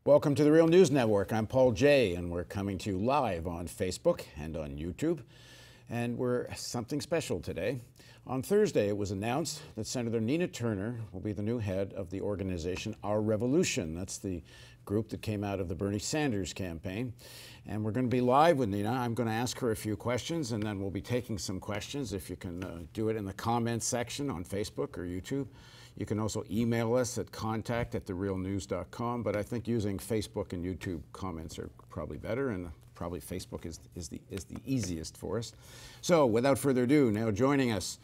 Welcome to the Real News Network. I'm Paul Jay, and we're coming to you live on Facebook and on YouTube. And we're something special today. On Thursday, it was announced that Senator Nina Turner will be the new head of the organization Our Revolution. That's the group that came out of the Bernie Sanders campaign. And we're going to be live with Nina. I'm going to ask her a few questions, and then we'll be taking some questions. If you can do it in the comments section on Facebook or YouTube. You can also email us at contact@therealnews.com, but I think using Facebook and YouTube comments are probably better, and probably Facebook is the easiest for us. So without further ado, now joining us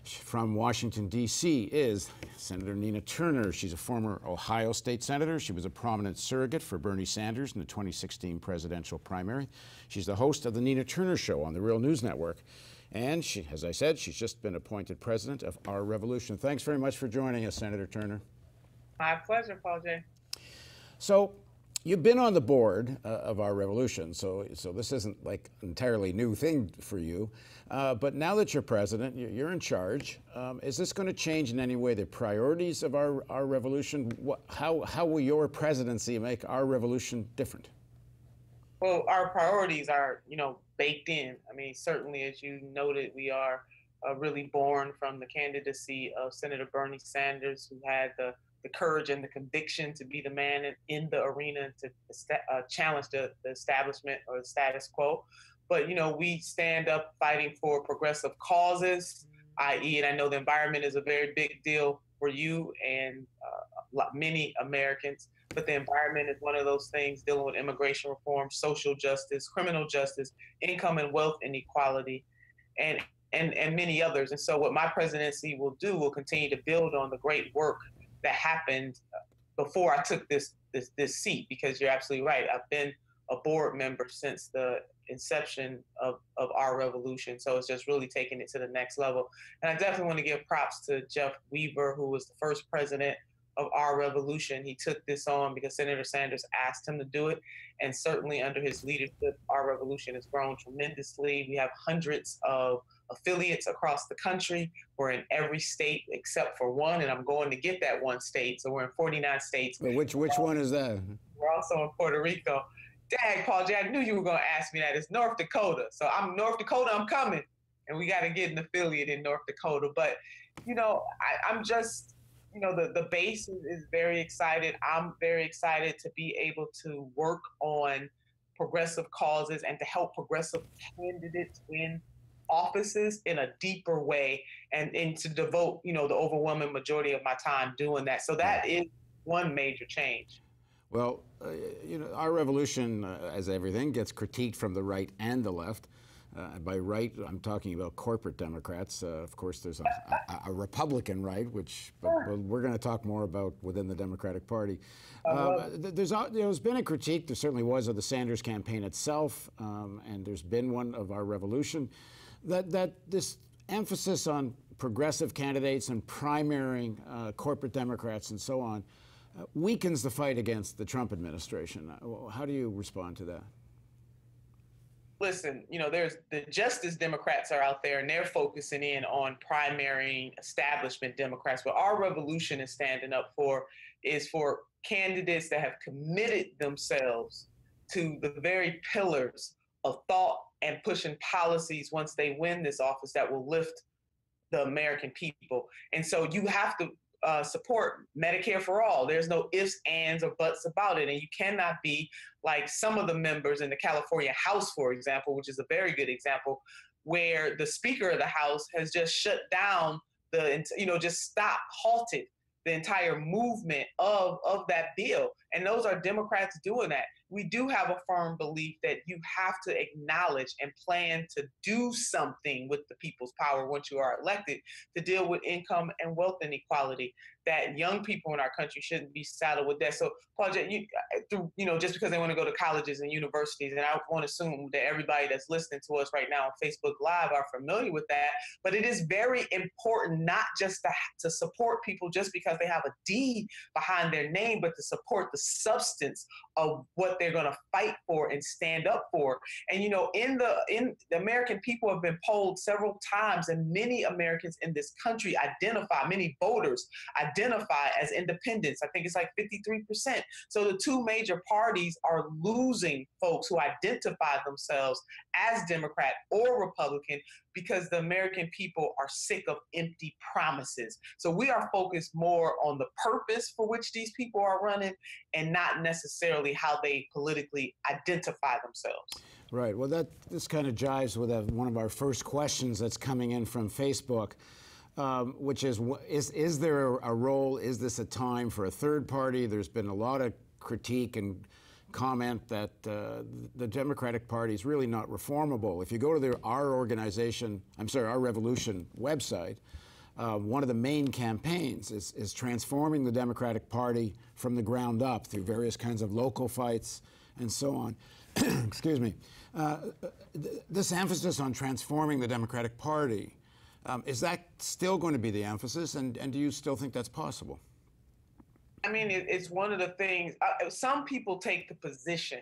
from Washington, D.C. is Senator Nina Turner. She's a former Ohio State Senator. She was a prominent surrogate for Bernie Sanders in the 2016 presidential primary. She's the host of the Nina Turner Show on the Real News Network. And she, as I said, she's just been appointed president of Our Revolution. Thanks very much for joining us, Senator Turner. My pleasure, Paul J. So you've been on the board of Our Revolution, so this isn't like an entirely new thing for you. But now that you're president, you're in charge. Is this going to change in any way the priorities of Our Revolution? How will your presidency make Our Revolution different? Well, our priorities are, baked in. I mean, certainly, as you noted, we are really born from the candidacy of Senator Bernie Sanders, who had the courage and the conviction to be the man in the arena to challenge the establishment or the status quo. But, we stand up fighting for progressive causes, i.e., and I know the environment is a very big deal for you and many Americans. But the environment is one of those things dealing with immigration reform, social justice, criminal justice, income and wealth inequality, and many others. And so what my presidency will do will continue to build on the great work that happened before I took this seat, because you're absolutely right. I've been a board member since the inception of Our Revolution. So it's just really taking it to the next level. And I definitely want to give props to Jeff Weaver, who was the first president of Our Revolution. He took this on because Senator Sanders asked him to do it. And certainly under his leadership, Our Revolution has grown tremendously. We have hundreds of affiliates across the country. We're in every state except for one, and I'm going to get that one state. So we're in 49 states. But which one is that? We're also in Puerto Rico. Dang, Paul J, I knew you were going to ask me that. It's North Dakota. So I'm North Dakota, I'm coming. And we got to get an affiliate in North Dakota. But, I'm just, the base is very excited. I'm very excited to be able to work on progressive causes and to help progressive candidates win offices in a deeper way and to devote, the overwhelming majority of my time doing that. So that is one major change. Well, Our Revolution, as everything, gets critiqued from the right and the left. By right, I'm talking about corporate Democrats. Of course, there's a Republican right, but we're going to talk more about within the Democratic Party. There's been a critique, there certainly was, of the Sanders campaign itself, and there's been one of Our Revolution, that this emphasis on progressive candidates and primarying corporate Democrats and so on weakens the fight against the Trump administration. How do you respond to that? Listen, there's the Justice Democrats are out there and they're focusing in on primarying establishment Democrats. What Our Revolution is standing up for is for candidates that have committed themselves to the very pillars of thought and pushing policies once they win this office that will lift the American people. And so you have to support Medicare for all. There's no ifs, ands, or buts about it. And you cannot be like some of the members in the California House, for example, which is a very good example, where the Speaker of the House has just shut down halted the entire movement of that bill. And those are Democrats doing that. We do have a firm belief that you have to acknowledge and plan to do something with the people's power once you are elected to deal with income and wealth inequality, that young people in our country shouldn't be saddled with that. So, Paul, just because they want to go to colleges and universities, and I want to assume that everybody that's listening to us right now on Facebook Live are familiar with that, but it is very important not just to support people just because they have a D behind their name, but to support the substance of what they're going to fight for and stand up for. And, you know, in the American people have been polled several times, and many Americans in this country many voters identify as independents. I think it's like 53%. So the two major parties are losing folks who identify themselves as Democrat or Republican because the American people are sick of empty promises. So we are focused more on the purpose for which these people are running and not necessarily how they politically identify themselves. Right. Well, this kind of jives with one of our first questions that's coming in from Facebook, which is there a role? Is this a time for a third party? There's been a lot of critique and comment that the Democratic Party is really not reformable. If you go to our Revolution website, one of the main campaigns is transforming the Democratic Party from the ground up through various kinds of local fights and so on. Excuse me. This emphasis on transforming the Democratic Party, is that still going to be the emphasis, and do you still think that's possible? I mean, it's one of the things, some people take the position,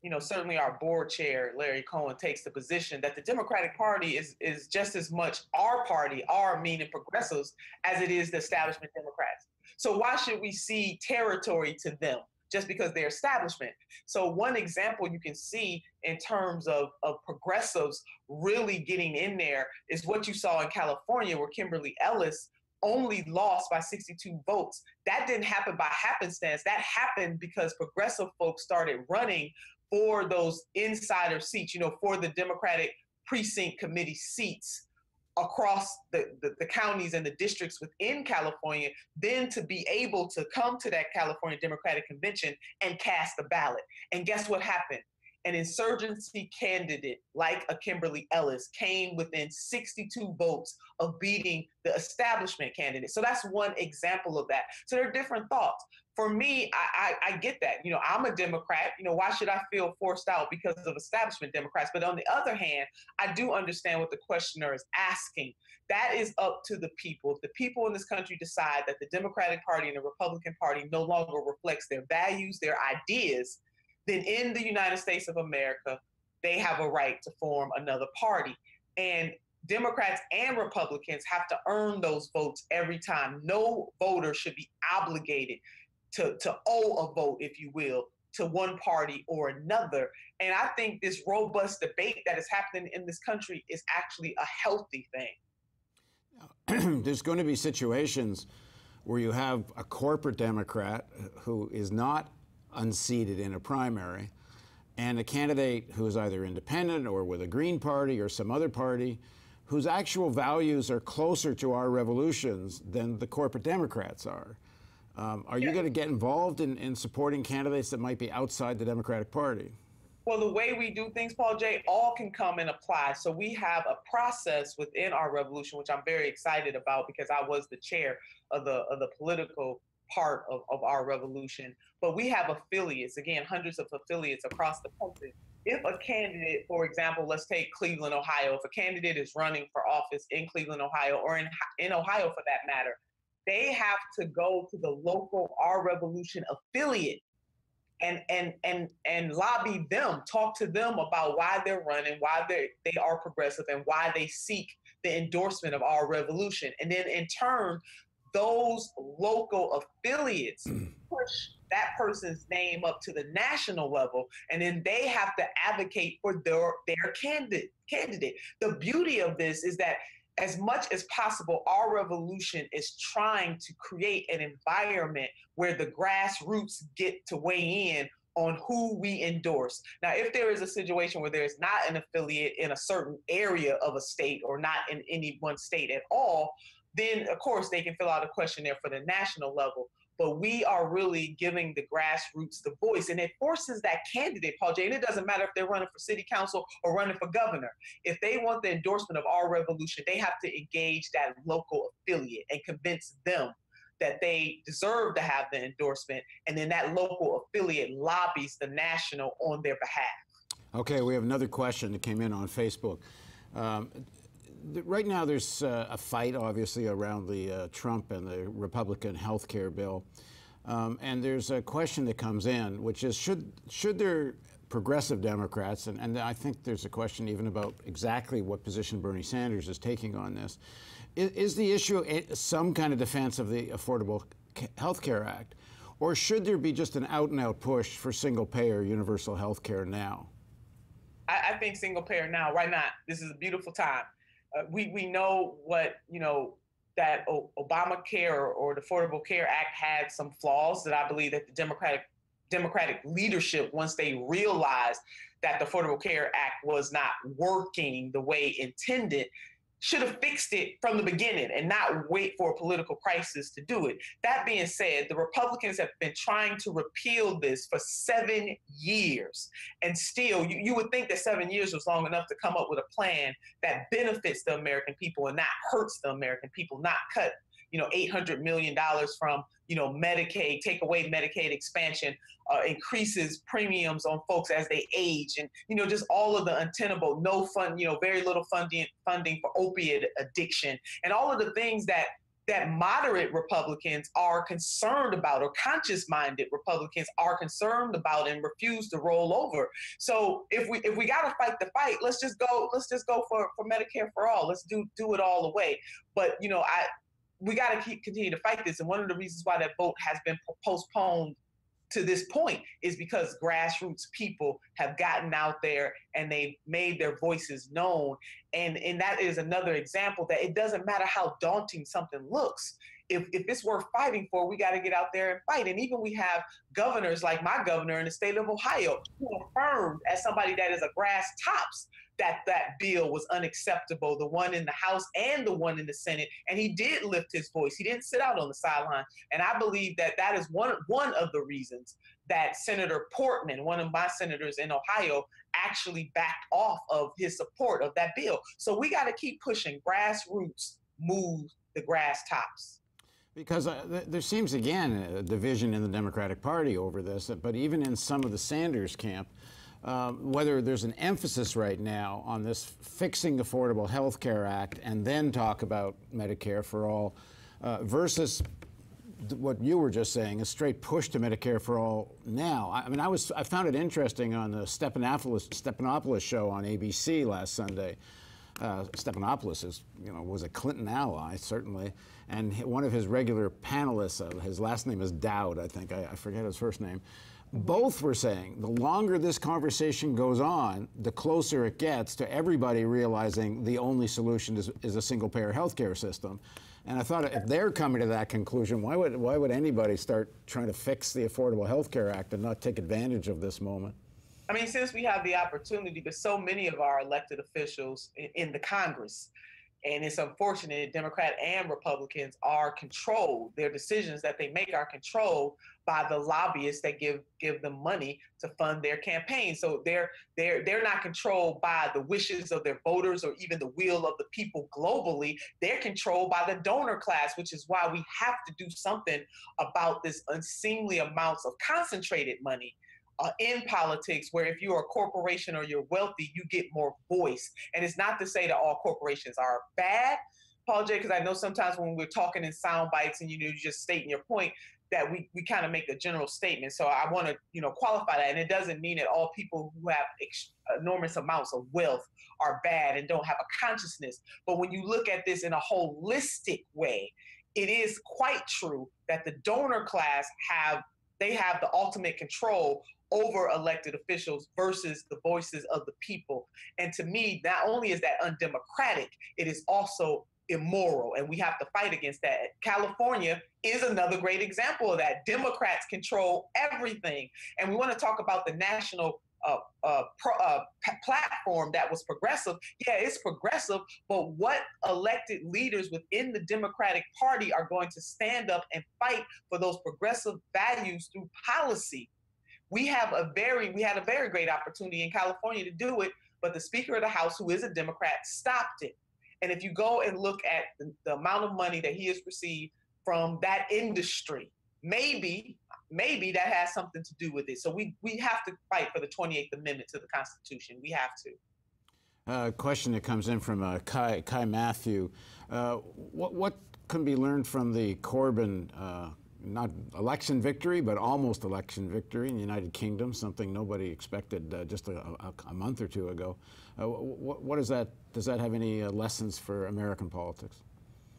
you know, certainly our board chair, Larry Cohen, takes the position that the Democratic Party is just as much our party, meaning progressives, as it is the establishment Democrats. So why should we cede territory to them just because they're establishment? So one example you can see in terms of progressives really getting in there is what you saw in California, where Kimberly Ellis only lost by 62 votes. That didn't happen by happenstance. That happened because progressive folks started running for those insider seats, you know, for the Democratic precinct committee seats across the counties and the districts within California, then to be able to come to that California Democratic Convention and cast the ballot. And guess what happened? An insurgency candidate like a Kimberly Ellis came within 62 votes of beating the establishment candidate. So that's one example of that. So there are different thoughts. For me, I get that. You know, I'm a Democrat. You know, why should I feel forced out because of establishment Democrats? But on the other hand, I do understand what the questioner is asking. That is up to the people. If the people in this country decide that the Democratic Party and the Republican Party no longer reflects their values, their ideas, then in the United States of America, they have a right to form another party. And Democrats and Republicans have to earn those votes every time. No voter should be obligated to owe a vote, if you will, to one party or another. And I think this robust debate that is happening in this country is actually a healthy thing. There's going to be situations where you have a corporate Democrat who is not unseated in a primary, and a candidate who is either independent or with a Green Party or some other party whose actual values are closer to our revolutions than the corporate Democrats are. Are you going to get involved in supporting candidates that might be outside the Democratic Party? Well, the way we do things, Paul J., all can come and apply. So we have a process within our revolution, which I'm very excited about because I was the chair of the political part of our revolution. But we have affiliates, again, hundreds of affiliates across the country. If a candidate, for example, let's take Cleveland, Ohio, if a candidate is running for office in Cleveland, Ohio, or in Ohio for that matter, they have to go to the local Our Revolution affiliate and lobby them, talk to them about why they're running, why they are progressive, and why they seek the endorsement of Our Revolution. And then in turn, those local affiliates push that person's name up to the national level, and then they have to advocate for their candidate. The beauty of this is that as much as possible, Our Revolution is trying to create an environment where the grassroots get to weigh in on who we endorse. Now, if there is a situation where there is not an affiliate in a certain area of a state or not in any one state at all, then of course they can fill out a questionnaire for the national level. But we are really giving the grassroots the voice, and it forces that candidate, Paul J., and it doesn't matter if they're running for city council or running for governor. If they want the endorsement of Our Revolution, they have to engage that local affiliate and convince them that they deserve to have the endorsement, and then that local affiliate lobbies the national on their behalf. Okay, we have another question that came in on Facebook. Right now there's a fight, obviously, around the Trump and the Republican health care bill. And there's a question that comes in, which is, should there progressive Democrats, and I think there's a question even about exactly what position Bernie Sanders is taking on this, is the issue some kind of defense of the Affordable Health Care Act, or should there be just an out-and-out push for single-payer universal health care now? I think single payer now. Why not? This is a beautiful time. We know what, that Obamacare or the Affordable Care Act had some flaws that I believe that the Democratic leadership, once they realized that the Affordable Care Act was not working the way intended, should have fixed it from the beginning and not wait for a political crisis to do it. That being said, the Republicans have been trying to repeal this for 7 years. And still, you would think that 7 years was long enough to come up with a plan that benefits the American people and not hurts the American people, not cut $800 million from, Medicaid, take away Medicaid expansion, increases premiums on folks as they age, and, just all of the untenable, no fund, very little funding for opiate addiction, and all of the things that moderate Republicans are concerned about, or conscious-minded Republicans are concerned about, and refuse to roll over. So if we got to fight the fight, let's just go for Medicare for all. Let's do it all the way. But we got to continue to fight this. And one of the reasons why that vote has been postponed to this point is because grassroots people have gotten out there and they've made their voices known. And that is another example that it doesn't matter how daunting something looks. If it's worth fighting for, we got to get out there and fight. And even we have governors like my governor in the state of Ohio who affirmed, as somebody that is a grass tops, that bill was unacceptable, the one in the House and the one in the Senate. And he did lift his voice. He didn't sit out on the sideline. And I believe that is one of the reasons that Senator Portman, one of my senators in Ohio, actually backed off of his support of that bill. So we got to keep pushing. Grassroots move the grass tops. Because there seems, again, a division in the Democratic Party over this, but even in some of the Sanders camp, whether there's an emphasis right now on this fixing the Affordable Health Care Act and then talk about Medicare for all versus what you were just saying, a straight push to Medicare for all now. I mean, I found it interesting on the Stephanopoulos show on ABC last Sunday. Stephanopoulos was a Clinton ally, certainly, and one of his regular panelists, his last name is Dowd, I think, I forget his first name. Both were saying the longer this conversation goes on, the closer it gets to everybody realizing the only solution is a single-payer healthcare system. And I thought, if they're coming to that conclusion, why would anybody start trying to fix the Affordable Health Care Act and not take advantage of this moment? I mean, since we have the opportunity, but so many of our elected officials in the Congress, and it's unfortunate, Democrat and Republicans are controlled. Their decisions that they make are controlled by the lobbyists that give them money to fund their campaigns. So they're not controlled by the wishes of their voters or even the will of the people globally. They're controlled by the donor class, which is why we have to do something about this unseemly amounts of concentrated money in politics, where if you're a corporation or you're wealthy, you get more voice. And it's not to say that all corporations are bad, Paul J., because I know sometimes when we're talking in sound bites and you're just stating your point, that we kind of make a general statement. So I want to qualify that. And it doesn't mean that all people who have enormous amounts of wealth are bad and don't have a consciousness. But when you look at this in a holistic way, it is quite true that the donor class have the ultimate control over elected officials versus the voices of the people. And to me, not only is that undemocratic, it is also immoral, and we have to fight against that. California is another great example of that. Democrats control everything. And we want to talk about the national platform that was progressive. Yeah, it's progressive, but what elected leaders within the Democratic Party are going to stand up and fight for those progressive values through policy? We had a very great opportunity in California to do it, but the Speaker of the House, who is a Democrat, stopped it. And if you go and look at the amount of money that he has received from that industry, maybe that has something to do with it. So we have to fight for the 28th Amendment to the Constitution. We have to. A question that comes in from Kai Matthew. What can be learned from the Corbyn not election victory, but almost election victory in the United Kingdom, something nobody expected just a month or two ago. What is that? Does that have any lessons for American politics?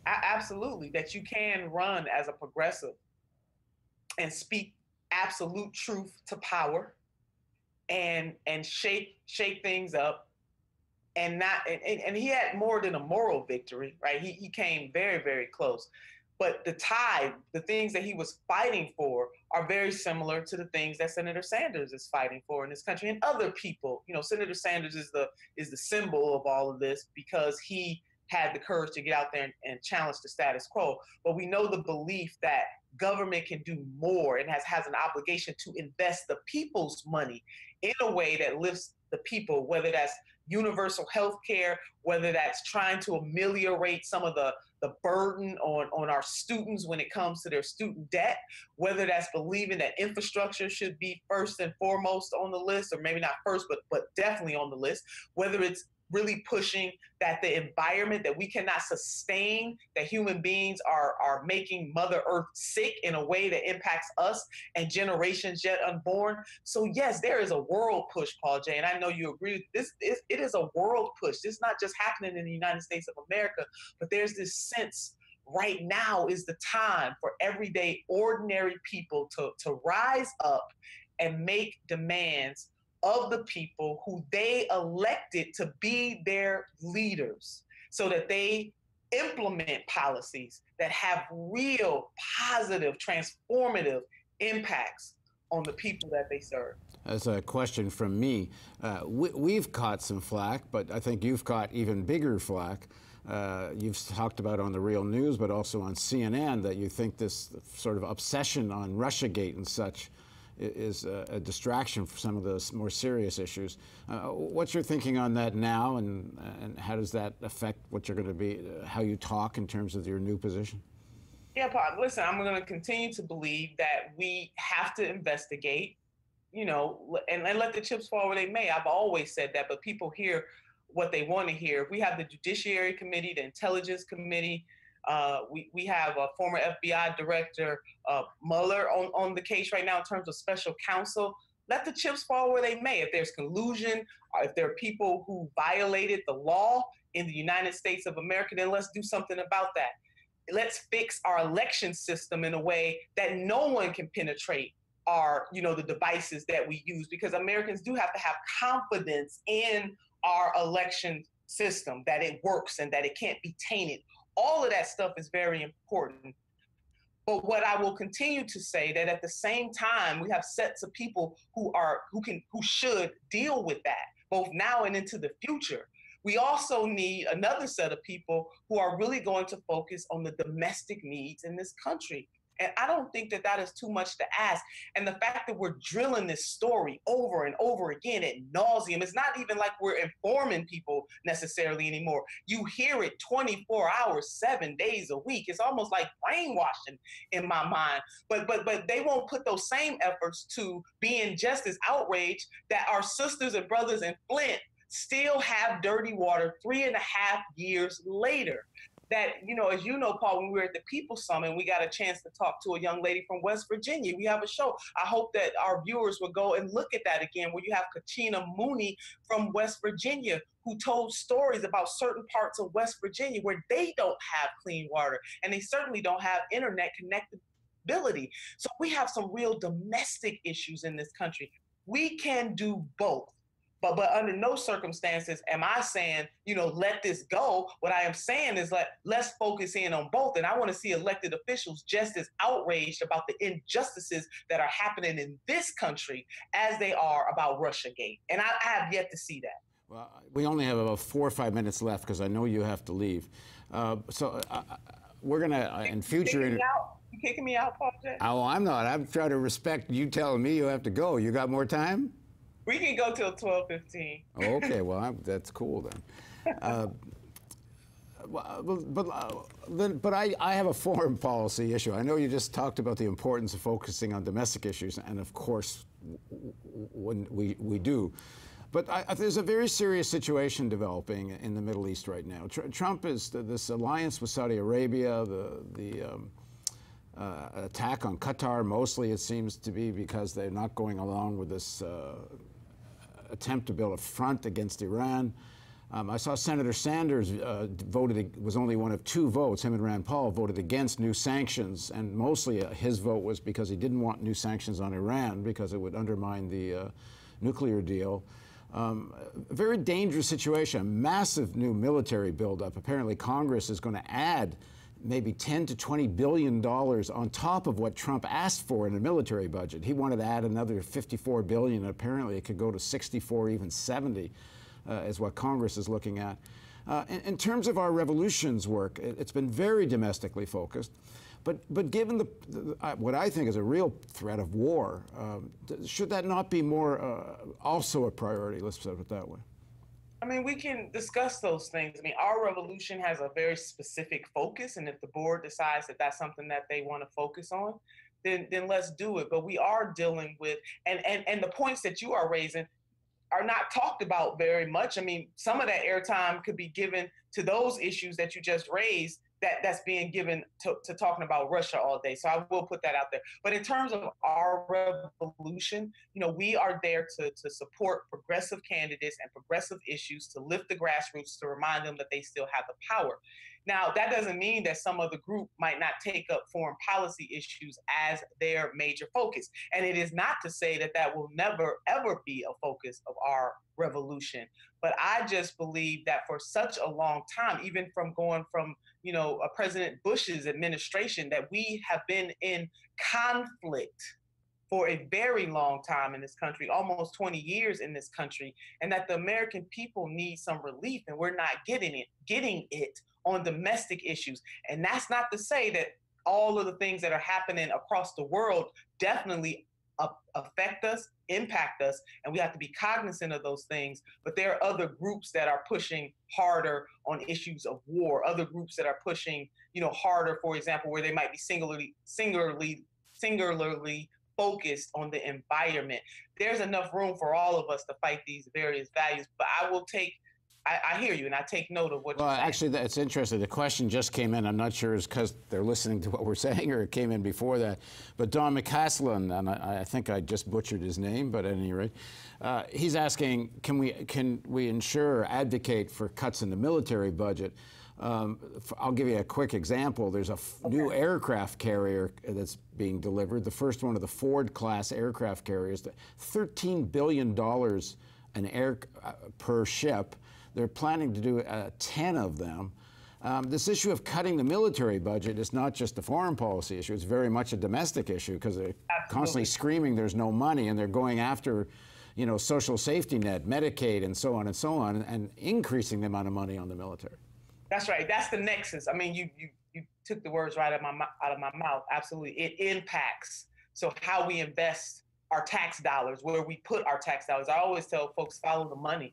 Absolutely, that you can run as a progressive and speak absolute truth to power and shake things up, and not and he had more than a moral victory, right? He came very, very close. But the things that he was fighting for are very similar to the things that Senator Sanders is fighting for in this country, and other people. You know, Senator Sanders is the symbol of all of this because he had the courage to get out there and challenge the status quo. But we know the belief that government can do more and has an obligation to invest the people's money in a way that lifts the people, whether that's universal health care, whether that's trying to ameliorate some of the burden on our students when it comes to their student debt, whether that's believing that infrastructure should be first and foremost on the list, or maybe not first, but definitely on the list, whether it's really pushing that the environment, that we cannot sustain, that human beings are making Mother Earth sick in a way that impacts us and generations yet unborn. So yes, there is a world push, Paul J, and I know you agree with this. It is a world push. This is not just happening in the United States of America, but there's this sense right now is the time for everyday, ordinary people to rise up and make demands of the people who they elected to be their leaders, so that they implement policies that have real positive, transformative impacts on the people that they serve. As a question from me, we've caught some flack, but I think you've caught even bigger flack. You've talked about on the Real News, but also on CNN, that you think this sort of obsession on Russiagate and such is a distraction for some of the more serious issues. What's your thinking on that now, and how does that affect what you're going to be, how you talk in terms of your new position? Yeah, Paul, listen, I'm going to continue to believe that we have to investigate, you know, and let the chips fall where they may. I've always said that, but people hear what they want to hear. We have the Judiciary Committee, the Intelligence Committee. We have a former FBI director, Mueller, on the case right now in terms of special counsel. Let the chips fall where they may. If there's collusion, or if there are people who violated the law in the United States of America, then let's do something about that. Let's fix our election system in a way that no one can penetrate the devices that we use, because Americans do have to have confidence in our election system, that it works and that it can't be tainted. All of that stuff is very important. But what I will continue to say, that at the same time, we have sets of people who should deal with that, both now and into the future. We also need another set of people who are really going to focus on the domestic needs in this country. And I don't think that that is too much to ask. And the fact that we're drilling this story over and over again at nauseum, it's not even like we're informing people necessarily anymore. You hear it 24 hours, 7 days a week. It's almost like brainwashing in my mind. But they won't put those same efforts to being just as outraged that our sisters and brothers in Flint still have dirty water 3.5 years later. That, as you know, Paul, when we were at the People Summit, we got a chance to talk to a young lady from West Virginia. We have a show. I hope that our viewers will go and look at that again, where you have Kachina Mooney from West Virginia, who told stories about certain parts of West Virginia where they don't have clean water, and they certainly don't have internet connectivity. So we have some real domestic issues in this country. We can do both. But under no circumstances am I saying, let this go. What I am saying is let's focus in on both. And I want to see elected officials just as outraged about the injustices that are happening in this country as they are about Russiagate. And I have yet to see that. Well, we only have about 4 or 5 minutes left because I know you have to leave. We're going to, in future... You kicking me out, Paul J? Oh, I'm not. I'm trying to respect you telling me you have to go. You got more time? We can go till 12:15. Okay, well, that's cool then. But I have a foreign policy issue. I know you just talked about the importance of focusing on domestic issues, and of course, when we do. But there's a very serious situation developing in the Middle East right now. Trump is this alliance with Saudi Arabia, attack on Qatar. Mostly it seems to be because they're not going along with this attempt to build a front against Iran. I saw Senator Sanders was only one of 2 votes. Him and Rand Paul voted against new sanctions, and mostly his vote was because he didn't want new sanctions on Iran because it would undermine the nuclear deal. A very dangerous situation, a massive new military buildup. Apparently Congress is going to add maybe $10 to $20 billion on top of what Trump asked for in the military budget. He wanted to add another $54 billion, and apparently it could go to 64, even 70. Is what Congress is looking at. In terms of our revolutions work, it's been very domestically focused, but given what I think is a real threat of war, should that not be more also a priority? Let's put it that way. I mean, we can discuss those things. I mean, our revolution has a very specific focus, and if the board decides that that's something that they want to focus on, then let's do it. But we are dealing with, and the points that you are raising are not talked about very much. I mean, some of that airtime could be given to those issues that you just raised that's being given to talking about Russia all day. So I will put that out there. But in terms of our revolution, we are there to support progressive candidates and progressive issues, to lift the grassroots, to remind them that they still have the power. Now, that doesn't mean that some other group might not take up foreign policy issues as their major focus. And it is not to say that that will never, ever be a focus of our revolution. But I just believe that for such a long time, even from going from, President Bush's administration, that we have been in conflict for a very long time in this country, almost 20 years in this country, and that the American people need some relief, and we're not getting it on domestic issues. And that's not to say that all of the things that are happening across the world definitely affect us, impact us, and we have to be cognizant of those things. But there are other groups that are pushing harder on issues of war, other groups that are pushing, harder, for example, where they might be singularly focused on the environment. There's enough room for all of us to fight these various values. But I hear you, and I take note of what you're saying. Well, actually, that's interesting. The question just came in. I'm not sure it's because they're listening to what we're saying or it came in before that. But Don McCaslin, and I think I just butchered his name, but at any rate, he's asking, can we ensure or advocate for cuts in the military budget? I'll give you a quick example. There's a new aircraft carrier that's being delivered, the first one of the Ford-class aircraft carriers, $13 billion per ship. They're planning to do 10 of them. This issue of cutting the military budget is not just a foreign policy issue. It's very much a domestic issue because they're constantly screaming there's no money, and they're going after, social safety net, Medicaid, and so on, and increasing the amount of money on the military. That's right. That's the nexus. I mean, you took the words right out of my mouth. Absolutely. It impacts. So how we invest our tax dollars, where we put our tax dollars. I always tell folks, follow the money.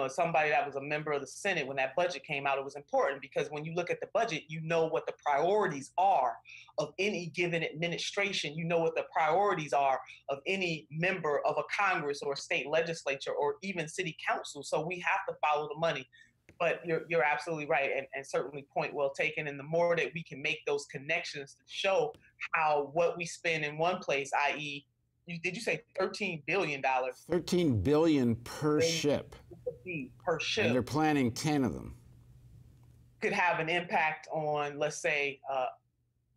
As somebody that was a member of the Senate, when that budget came out, it was important because when you look at the budget, you know what the priorities are of any given administration. You know what the priorities are of any member of a Congress or a state legislature or even city council. So we have to follow the money. But you're absolutely right, and certainly point well taken. And the more that we can make those connections to show how what we spend in one place, i.e., did you say $13 billion? $13 billion per ship. Per ship. And they're planning 10 of them. Could have an impact on, let's say,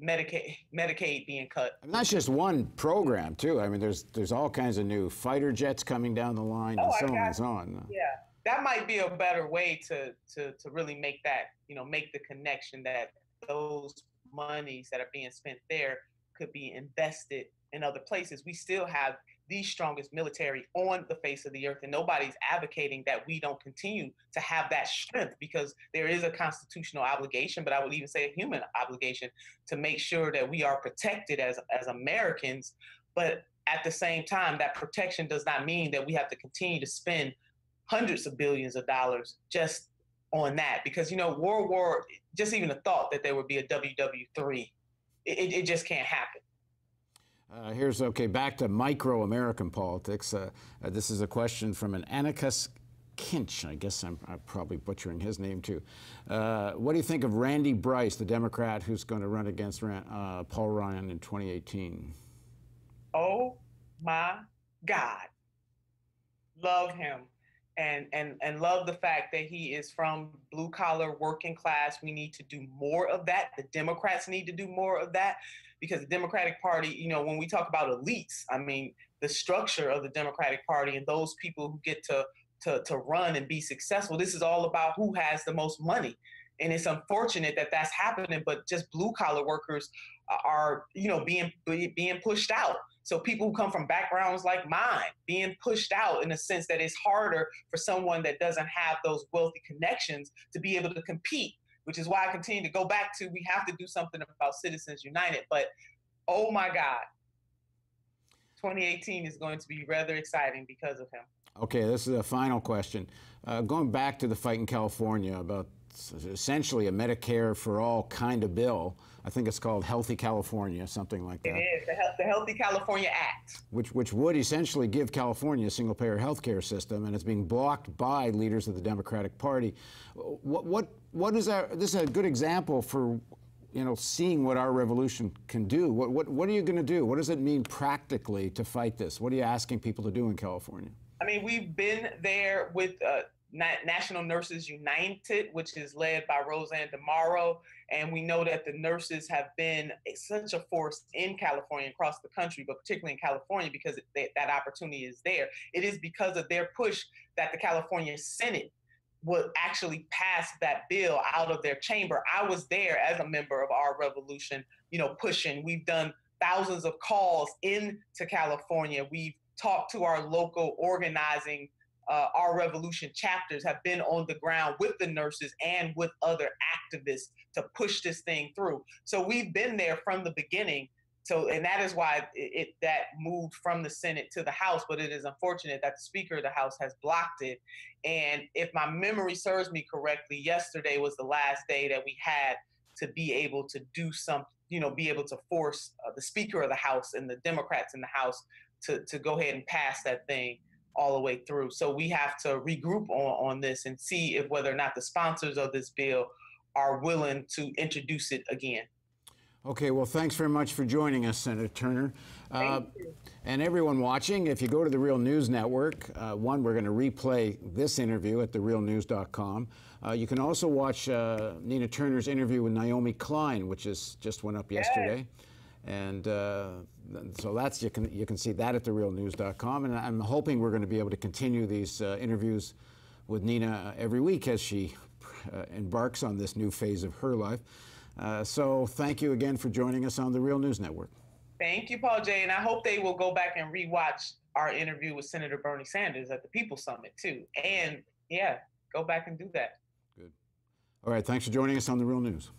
Medicaid being cut. And that's just one program, too. I mean, there's all kinds of new fighter jets coming down the line, and so on and so on. Yeah, that might be a better way to really make that, make the connection that those monies that are being spent there could be invested in other places. We still have the strongest military on the face of the earth, and nobody's advocating that we don't continue to have that strength, because there is a constitutional obligation, but I would even say a human obligation, to make sure that we are protected as Americans. But at the same time, that protection does not mean that we have to continue to spend hundreds of billions of dollars just on that, because World War, just even the thought that there would be a WW3, it just can't happen. Back to micro-American politics. This is a question from an Anarchist Kinch. I guess I'm probably butchering his name too. What do you think of Randy Bryce, the Democrat who's going to run against Paul Ryan in 2018? Oh my God. Love him. And love the fact that he is from blue collar working class. We need to do more of that. The Democrats need to do more of that, because the Democratic Party, you know, when we talk about elites, I mean, the structure of the Democratic Party and those people who get to run and be successful, this is all about who has the most money. And it's unfortunate that that's happening, but just blue collar workers are, you know, being pushed out. So people who come from backgrounds like mine being pushed out, in the sense that it's harder for someone that doesn't have those wealthy connections to be able to compete, which is why I continue to go back to, we have to do something about Citizens United. But oh my God, 2018 is going to be rather exciting because of him. Okay, this is a final question. Going back to the fight in California about essentially a Medicare for all kind of bill. I think it's called Healthy California, something like that. It is, the Healthy California Act. Which would essentially give California a single-payer health care system, and it's being blocked by leaders of the Democratic Party. What is that? This is a good example for, you know, seeing what our revolution can do. What are you going to do? What does it mean practically to fight this? What are you asking people to do in California? I mean, we've been there with National Nurses United, which is led by Roseanne DeMauro. And we know that the nurses have been such a force in California, across the country, but particularly in California, because that opportunity is there. It is because of their push that the California Senate would actually pass that bill out of their chamber. I was there as a member of our revolution, you know, pushing. We've done thousands of calls into California. We've talked to our local organizing. Our revolution chapters have been on the ground with the nurses and with other activists to push this thing through. So we've been there from the beginning. So, and that is why that moved from the Senate to the House, but it is unfortunate that the Speaker of the House has blocked it. And if my memory serves me correctly, yesterday was the last day that we had to be able to do something, you know, be able to force the Speaker of the House and the Democrats in the House to go ahead and pass that thing all the way through. So we have to regroup on this and see if whether or not the sponsors of this bill are willing to introduce it again. Okay, well, thanks very much for joining us, Senator Turner. Thank you. And everyone watching, if you go to the Real News Network, we're going to replay this interview at therealnews.com. You can also watch Nina Turner's interview with Naomi Klein, which just went up yesterday. And so that's you can see that at therealnews.com. And I'm hoping we're going to be able to continue these interviews with Nina every week as she embarks on this new phase of her life. So thank you again for joining us on the Real News Network. Thank you, Paul J. And I hope they will go back and rewatch our interview with Senator Bernie Sanders at the People's Summit too. And yeah, go back and do that. Good. All right. Thanks for joining us on the Real News.